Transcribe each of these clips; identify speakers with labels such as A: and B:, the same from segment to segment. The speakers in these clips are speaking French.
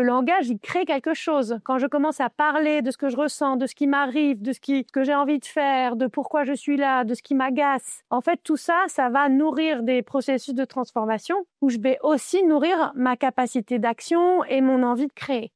A: le langage, il crée quelque chose. Quand je commence à parler de ce que je ressens, de ce qui m'arrive, de ce que j'ai envie de faire, de pourquoi je suis là, de ce qui m'agace, en fait, tout ça, ça va nourrir des processus de transformation où je vais aussi nourrir ma capacité d'action et mon envie de créer.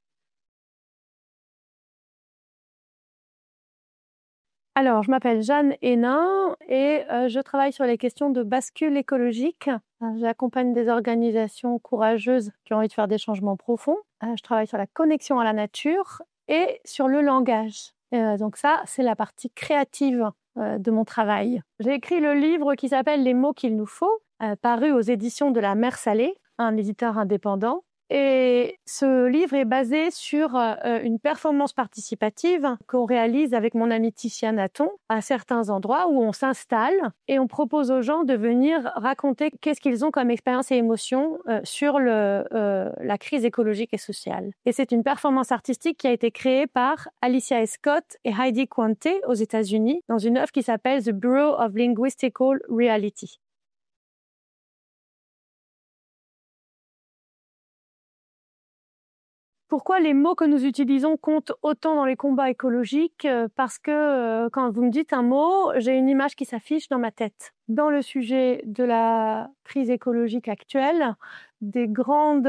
A: Alors, je m'appelle Jeanne Hénin et je travaille sur les questions de bascule écologique. J'accompagne des organisations courageuses qui ont envie de faire des changements profonds. Je travaille sur la connexion à la nature et sur le langage. Donc ça, c'est la partie créative de mon travail. J'ai écrit le livre qui s'appelle « Les mots qu'il nous faut », paru aux éditions de la Mer Salée, un éditeur indépendant. Et ce livre est basé sur une performance participative qu'on réalise avec mon amie Ticia Natton à certains endroits où on s'installe et on propose aux gens de venir raconter qu'est-ce qu'ils ont comme expérience et émotion sur la crise écologique et sociale. Et c'est une performance artistique qui a été créée par Alicia Escott et Heidi Quante aux États-Unis dans une œuvre qui s'appelle The Bureau of Linguistical Reality. Pourquoi les mots que nous utilisons comptent autant dans les combats écologiques ? Parce que quand vous me dites un mot, j'ai une image qui s'affiche dans ma tête. Dans le sujet de la crise écologique actuelle, des grands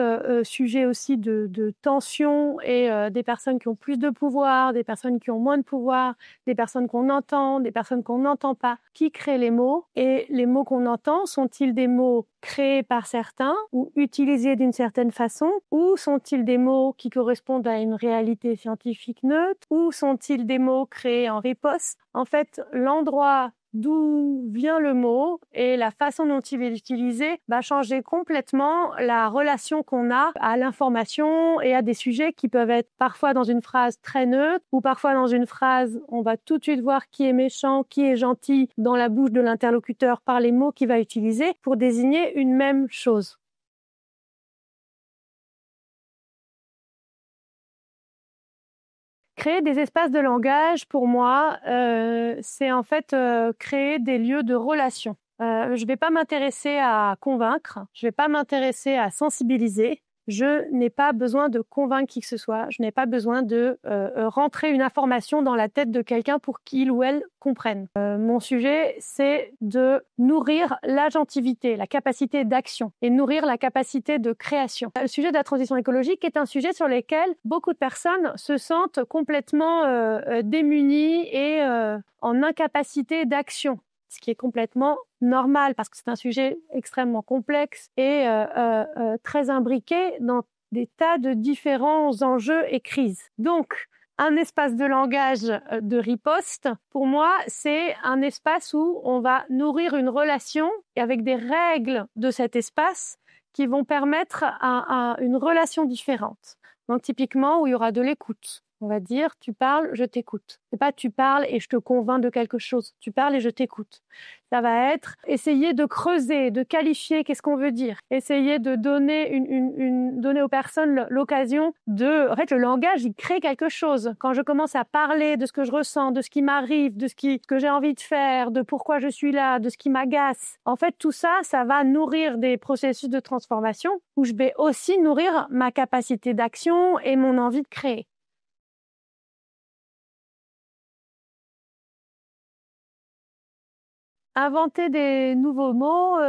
A: sujets aussi de tension et des personnes qui ont plus de pouvoir, des personnes qui ont moins de pouvoir, des personnes qu'on entend, des personnes qu'on n'entend pas. Qui crée les mots ? Et les mots qu'on entend, sont-ils des mots créés par certains ou utilisés d'une certaine façon ? Ou sont-ils des mots qui correspondent à une réalité scientifique neutre ? Ou sont-ils des mots créés en riposte ? En fait, l'endroit d'où vient le mot et la façon dont il est utilisé va changer complètement la relation qu'on a à l'information et à des sujets qui peuvent être parfois dans une phrase très neutre ou parfois dans une phrase, on va tout de suite voir qui est méchant, qui est gentil dans la bouche de l'interlocuteur par les mots qu'il va utiliser pour désigner une même chose. Créer des espaces de langage, pour moi, c'est en fait créer des lieux de relation. Je ne vais pas m'intéresser à convaincre, je ne vais pas m'intéresser à sensibiliser. Je n'ai pas besoin de convaincre qui que ce soit, je n'ai pas besoin de rentrer une information dans la tête de quelqu'un pour qu'il ou elle comprenne. Mon sujet, c'est de nourrir l'agentivité, la capacité d'action et nourrir la capacité de création. Le sujet de la transition écologique est un sujet sur lequel beaucoup de personnes se sentent complètement démunies et en incapacité d'action. Ce qui est complètement normal parce que c'est un sujet extrêmement complexe et très imbriqué dans des tas de différents enjeux et crises. Donc, un espace de langage de riposte, pour moi, c'est un espace où on va nourrir une relation et avec des règles de cet espace qui vont permettre une relation différente. Donc, typiquement, où il y aura de l'écoute. On va dire, tu parles, je t'écoute. C'est pas tu parles et je te convainc de quelque chose. Tu parles et je t'écoute. Ça va être essayer de creuser, de qualifier qu'est-ce qu'on veut dire. Essayer de donner donner aux personnes l'occasion de... En fait, le langage, il crée quelque chose. Quand je commence à parler de ce que je ressens, de ce qui m'arrive, de ce que j'ai envie de faire, de pourquoi je suis là, de ce qui m'agace. En fait, tout ça, ça va nourrir des processus de transformation où je vais aussi nourrir ma capacité d'action et mon envie de créer. Inventer des nouveaux mots,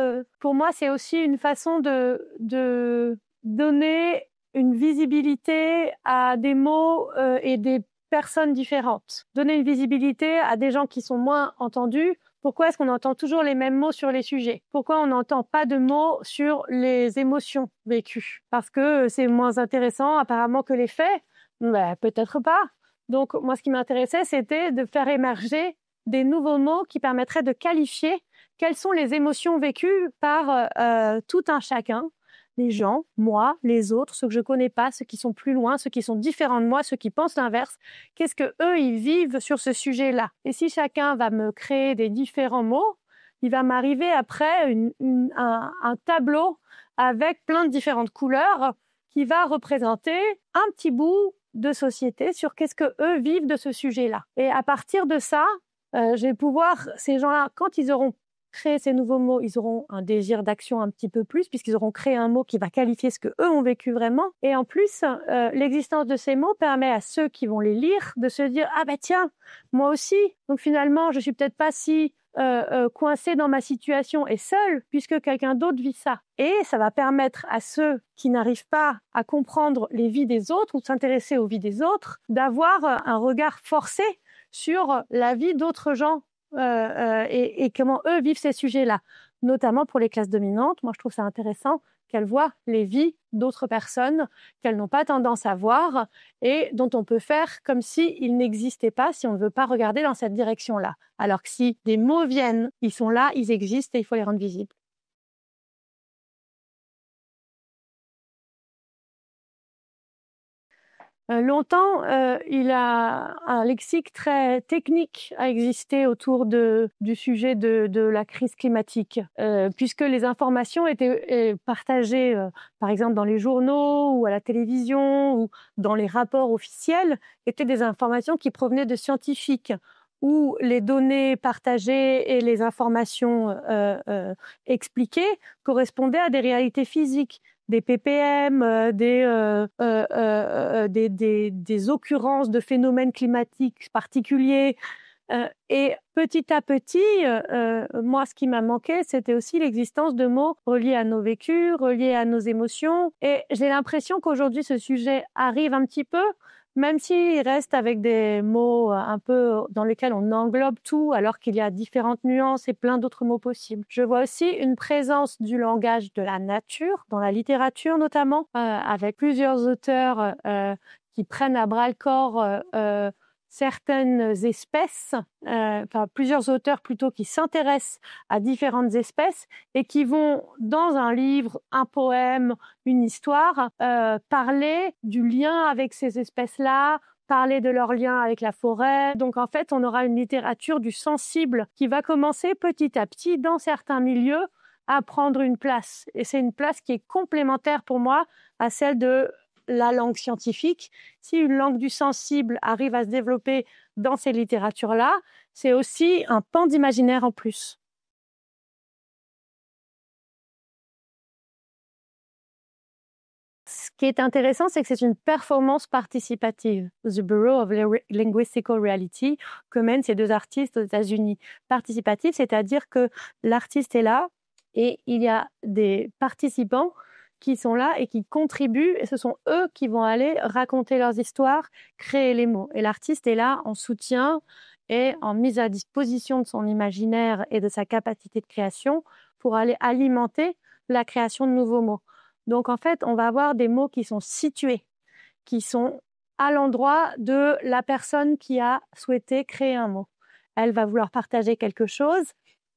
A: pour moi, c'est aussi une façon de donner une visibilité à des mots et des personnes différentes. Donner une visibilité à des gens qui sont moins entendus. Pourquoi est-ce qu'on entend toujours les mêmes mots sur les sujets ? Pourquoi on n'entend pas de mots sur les émotions vécues ? Parce que c'est moins intéressant apparemment que les faits ? Ben, peut-être pas. Donc, moi, ce qui m'intéressait, c'était de faire émerger des nouveaux mots qui permettraient de qualifier quelles sont les émotions vécues par tout un chacun, les gens, moi, les autres, ceux que je connais pas, ceux qui sont plus loin, ceux qui sont différents de moi, ceux qui pensent l'inverse. Qu'est-ce que eux ils vivent sur ce sujet-là ? Et si chacun va me créer des différents mots, il va m'arriver après un tableau avec plein de différentes couleurs qui va représenter un petit bout de société sur qu'est-ce que eux vivent de ce sujet-là. Et à partir de ça, je vais pouvoir, ces gens-là, quand ils auront créer ces nouveaux mots, ils auront un désir d'action un petit peu plus, puisqu'ils auront créé un mot qui va qualifier ce qu'eux ont vécu vraiment. Et en plus, l'existence de ces mots permet à ceux qui vont les lire de se dire « Ah bah tiens, moi aussi, donc finalement, je suis peut-être pas si coincée dans ma situation et seule, puisque quelqu'un d'autre vit ça. » Et ça va permettre à ceux qui n'arrivent pas à comprendre les vies des autres ou s'intéresser aux vies des autres, d'avoir un regard forcé sur la vie d'autres gens et comment eux vivent ces sujets-là, notamment pour les classes dominantes. Moi, je trouve ça intéressant qu'elles voient les vies d'autres personnes qu'elles n'ont pas tendance à voir et dont on peut faire comme s'ils n'existaient pas si on ne veut pas regarder dans cette direction-là. Alors que si des mots viennent, ils sont là, ils existent et il faut les rendre visibles. Longtemps, un lexique très technique a existé autour du sujet de la crise climatique, puisque les informations étaient partagées, par exemple dans les journaux ou à la télévision ou dans les rapports officiels, étaient des informations qui provenaient de scientifiques, où les données partagées et les informations expliquées correspondaient à des réalités physiques, des ppm, des occurrences de phénomènes climatiques particuliers. Et petit à petit, moi, ce qui m'a manqué, c'était aussi l'existence de mots reliés à nos vécus, reliés à nos émotions. Et j'ai l'impression qu'aujourd'hui, ce sujet arrive un petit peu, même s'il reste avec des mots un peu dans lesquels on englobe tout, alors qu'il y a différentes nuances et plein d'autres mots possibles. Je vois aussi une présence du langage de la nature, dans la littérature notamment, avec plusieurs auteurs qui prennent à bras-le-corps certaines espèces, plusieurs auteurs plutôt qui s'intéressent à différentes espèces et qui vont, dans un livre, un poème, une histoire, parler du lien avec ces espèces-là, parler de leur lien avec la forêt. Donc en fait, on aura une littérature du sensible qui va commencer petit à petit, dans certains milieux, à prendre une place. Et c'est une place qui est complémentaire pour moi à celle de la langue scientifique. Si une langue du sensible arrive à se développer dans ces littératures-là, c'est aussi un pan d'imaginaire en plus. Ce qui est intéressant, c'est que c'est une performance participative. The Bureau of Linguistical Reality que mènent ces deux artistes aux États-Unis. Participative, c'est-à-dire que l'artiste est là et il y a des participants qui sont là et qui contribuent, et ce sont eux qui vont aller raconter leurs histoires, créer les mots. Et l'artiste est là en soutien et en mise à disposition de son imaginaire et de sa capacité de création pour aller alimenter la création de nouveaux mots. Donc en fait, on va avoir des mots qui sont situés, qui sont à l'endroit de la personne qui a souhaité créer un mot. Elle va vouloir partager quelque chose,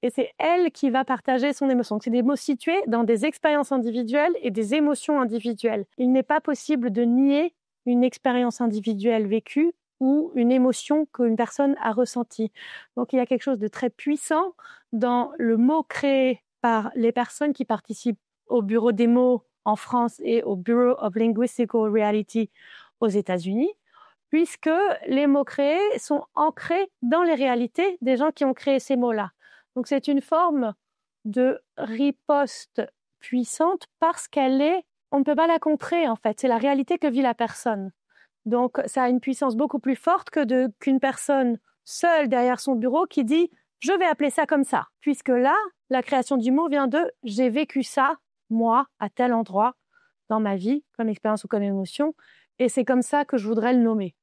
A: et c'est elle qui va partager son émotion. C'est des mots situés dans des expériences individuelles et des émotions individuelles. Il n'est pas possible de nier une expérience individuelle vécue ou une émotion qu'une personne a ressentie. Donc il y a quelque chose de très puissant dans le mot créé par les personnes qui participent au Bureau des mots en France et au Bureau of Linguistical Reality aux États-Unis, puisque les mots créés sont ancrés dans les réalités des gens qui ont créé ces mots-là. Donc c'est une forme de riposte puissante parce on ne peut pas la contrer en fait, c'est la réalité que vit la personne. Donc ça a une puissance beaucoup plus forte qu'une personne seule derrière son bureau qui dit « je vais appeler ça comme ça », puisque là, la création du mot vient de « j'ai vécu ça, moi, à tel endroit, dans ma vie, comme expérience ou comme émotion, et c'est comme ça que je voudrais le nommer ».